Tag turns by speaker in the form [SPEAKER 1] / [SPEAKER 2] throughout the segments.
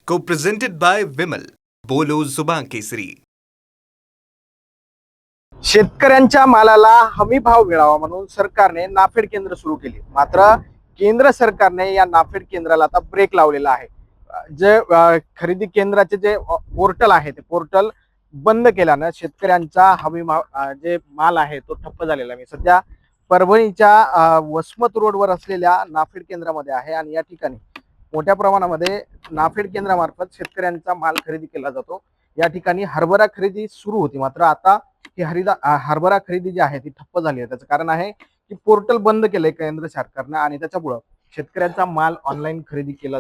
[SPEAKER 1] Co-presented by Vimal. बोलो जुबान केसरी.
[SPEAKER 2] शेतकऱ्यांच्या मालाला हमी भाव मिळावा म्हणून सरकारने नाफेड केंद्र सुरू केली. मात्र केंद्र सरकारने या नाफेड केंद्राला आता ब्रेक लावलेला आहे. जे खरेदी केंद्राचे जे पोर्टल आहे ते पोर्टल बंद केल्यानं शेतकऱ्यांचा हमी भाव जे माल आहे तो ठप्प झालेला आहे. सध्या परभणीच्या वसमत रोडवर असलेल्या नाफेड केंद्रामध्ये आहे आणि या ठिकाणी मोठ्या प्रमाणामध्ये नाफेड केंद्रामार्फत शेतकऱ्यांचा माल खरेदी केला जातो. या ठिकाणी हरभरा खरेदी सुरू होती, मात्र आता ही हरभरा खरेदी जी आहे ती ठप्प झाली आहे. त्याचं कारण आहे की पोर्टल बंद केलंय केंद्र सरकारनं आणि त्याच्यामुळं शेतकऱ्यांचा माल ऑनलाईन खरेदी केला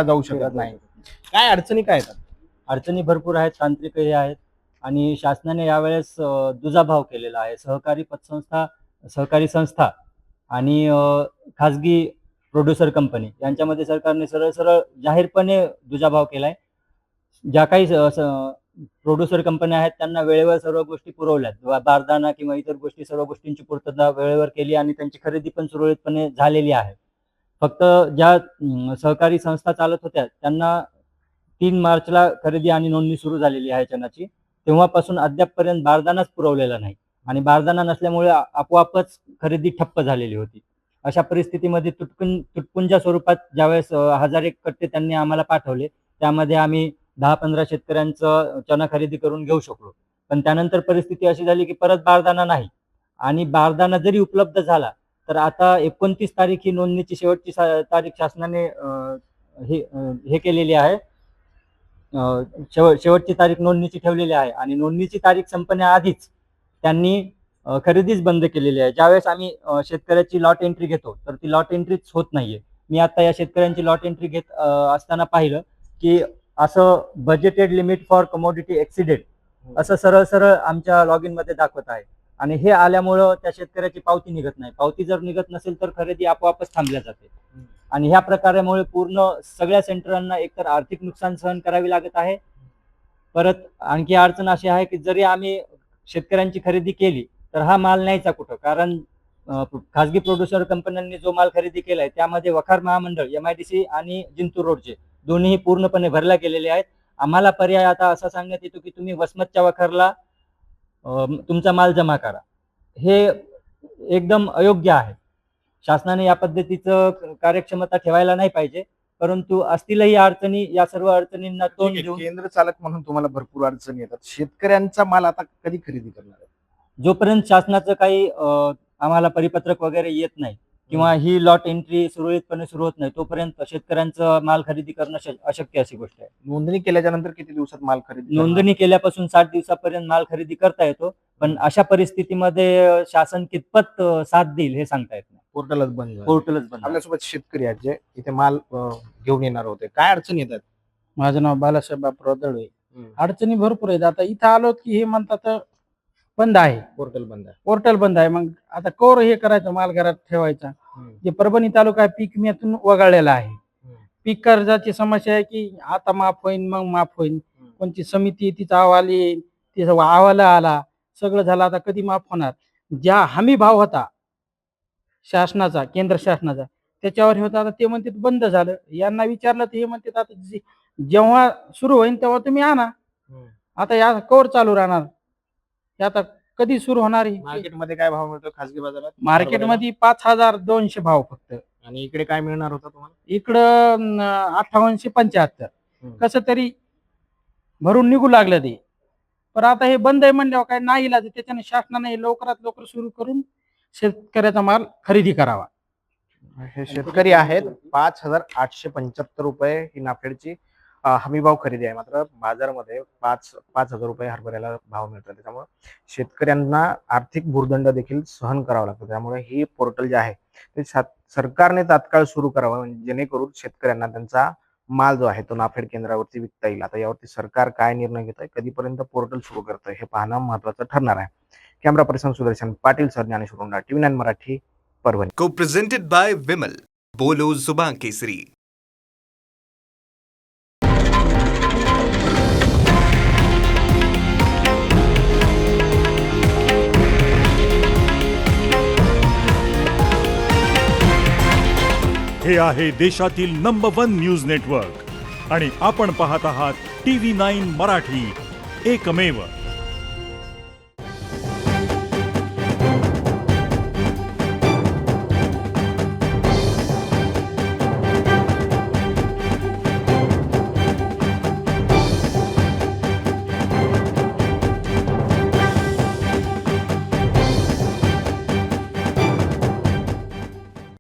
[SPEAKER 2] जाऊ शकत नाही. काय अडचणी काय येतात?
[SPEAKER 3] अडचणी भरपूर आहेत, तांत्रिकही आहेत आणि शासनाने यावेळेस दुजाभाव केलेला आहे. सहकारी पतसंस्था, सहकारी संस्था आणि खाजगी प्रोड्युसर कंपनी यांच्यामध्ये सरकारने सरळ जाहीरपणे दुजाभाव केलाय. ज्या काही प्रोड्युसर कंपन्या आहेत त्यांना वेळेवर सर्व गोष्टी पुरवल्यात, बारदाना किंवा इतर गोष्टी, सर्व गोष्टींची पूर्तता वेळेवर केली आणि त्यांची खरेदी पण सुरळीतपणे झालेली आहे. फक्त ज्या सहकारी संस्था चालत होत्या त्यांना 3 मार्चला खरेदी आणि नोंदणी सुरू झालेली आहे चणाची. तेव्हापासून अद्यापपर्यंत बारदानाच पुरवलेला नाही आणि बारदाना नसल्यामुळे आपोआपच खरेदी ठप्प झालेली होती. अशा परिस्थितीमध्ये तुटपुंजा स्वरूपात ज्यावेळेस 1001 कट्टे त्यांनी आम्हाला पाठवले, त्यामध्ये आम्ही 10-15 शेतकऱ्यांचं चणा खरेदी करून घेऊ शकलो. पण त्यानंतर परिस्थिती अशी झाली की परत बारदाना नाही आणि बारदाना जरी उपलब्ध झाला तर आता 29 तारीख ही नोंदणीची शेवटची तारीख शासनाने हे केलेली आहे. शेवटची तारीख नोंदणीची ठेवलेली आहे आणि नोंदणीची तारीख संपण्याआधीच त्यांनी खरेदीच बंद केलेली आहे. ज्यावेळेस आम्ही शेतकऱ्याची लॉट एंट्री घेतो तर ती लॉट एंट्रीच होत नाहीये. मी आता या शेतकऱ्यांची लॉट एंट्री घेत असताना पाहिलं की असं budgeted limit for commodity exceeded असं सरळ आमच्या लॉगिन मध्ये दाखवत आहे आणि हे आल्यामुळं त्या शेतकऱ्याची पावती निघत नाही. पावती जर निघत नसेल तर खरेदी आपोआपच थांबल्या जाते आणि ह्या प्रकारामुळे पूर्ण सगळ्या सेंटरांना एकतर आर्थिक नुकसान सहन करावी लागत आहे. परत आणखी अडचण अशी आहे की जरी आम्ही शेतकऱ्यांची खरेदी केली तर हा माल न्यायचा कुठं? कारण खाजगी प्रोड्युसर कंपन्यांनी जो माल खरेदी केलाय त्यामध्ये वखार महामंडळ, MIDC आणि जिंतूर रोडचे दोन्ही पूर्णपणे भरल्या गेलेले आहेत. आम्हाला पर्याय आता असा सांगण्यात येतो की तुम्ही वसमतच्या वखारला तुमचा माल जमा करा. हे एकदम अयोग्य आहे. शासनाने या पद्धतीचं कार्यक्षमता ठेवायला नाही पाहिजे, परंतु असतीलही अडचणी. या सर्व अडचणींना तोंड देऊन
[SPEAKER 2] केंद्र चालक म्हणून तुम्हाला भरपूर अडचणी येतात. शेतकऱ्यांचा माल आता कधी खरेदी करणार आहे?
[SPEAKER 3] जोपर्यंत शासनाचं काही आम्हाला परिपत्रक वगैरे येत नाही किंवा ही लॉट एंट्री सुरळीतपणे सुरू होत नाही तोपर्यंत शेतकऱ्यांचं माल खरेदी करणं अशक्य अशी गोष्ट आहे.
[SPEAKER 2] नोंदणी केल्याच्या नंतर किती दिवसात माल खरेदी?
[SPEAKER 3] नोंदणी केल्यापासून 60 दिवसापर्यंत माल खरेदी करता येतो, पण अशा परिस्थितीमध्ये शासन कितपत साथ देईल हे सांगता येत नाही.
[SPEAKER 2] पोर्टलच बंद झालं.
[SPEAKER 3] पोर्टलच बंद.
[SPEAKER 2] आपल्यासोबत शेतकरी आहेत जे इथे माल घेऊन येणार होते. काय अडचणी येतात?
[SPEAKER 4] माझं नाव बालासाहेब बापराव दळवे. अडचणी भरपूर आहेत. आता इथं आलो की हे म्हणतात बंद आहे,
[SPEAKER 2] पोर्टल बंद आहे.
[SPEAKER 4] पोर्टल बंद आहे. मग आता कोर हे करायचं, माल घरात ठेवायचा. जे परभणी तालुका आहे पीक विम्यातून वगळलेला आहे. पीक कर्जाची समस्या आहे की आता माफ होईल, मग माफ होईल. कोणती समिती तिचा अहवाल येईल, तिचा अहवाल आला, सगळं झालं, आता कधी माफ होणार? ज्या हमी भाव होता शासनाचा, केंद्र शासनाचा, त्याच्यावर हे होता, आता ते म्हणतात बंद झालं. यांना विचारलं तर हे म्हणतात आता जेव्हा सुरू होईल तेव्हा तुम्ही आणा. आता या कवर चालू राहणार? हे आता कधी सुरू होणार?
[SPEAKER 2] मार्केटमध्ये काय भाव मिळतो खासगी बाजारात?
[SPEAKER 4] मार्केटमध्ये 5200 भाव फक्त.
[SPEAKER 2] आणि इकडे काय मिळणार होता तुम्हाला?
[SPEAKER 4] इकडं 5875. कसं तरी भरून निघू लागलं ते. पण आता हे बंद आहे म्हणल्यावर काय नाही इलाज. त्याच्याने शासनाने लवकरात लवकर सुरू करून शेतकऱ्याचा माल खरेदी करावा.
[SPEAKER 2] हे शेतकरी आहेत. 5875 रुपये ही नाफेडची हमी भाव खरेदी आहे. मात्र बाजारामध्ये 5,000 रुपये हरभऱ्याला भाव मिळतात. त्याच्यामुळे शेतकऱ्यांना आर्थिक भुर्दंड देखील सहन करावा लागतो. त्यामुळे ही पोर्टल जे आहे ते सरकारने तात्काळ सुरू करावं, जेणेकरून शेतकऱ्यांना त्यांचा माल जो आहे तो नाफेड केंद्रावरती विकता येईल. आता यावरती सरकार काय निर्णय घेत आहे, कधीपर्यंत पोर्टल सुरू करत आहे हे पाहणं महत्वाचं ठरणार आहे. Camera person Sudarshan Patil sir, Dnyaneshwar उंडा, TV9 Marathi, Parbhani.
[SPEAKER 1] Co-presented by Vimal. बोलो जुबान केसरी.
[SPEAKER 5] हे आहे देशातील नंबर 1 न्यूज नेटवर्क आणि आपण पाहत आहात TV9 मराठी, एकमेव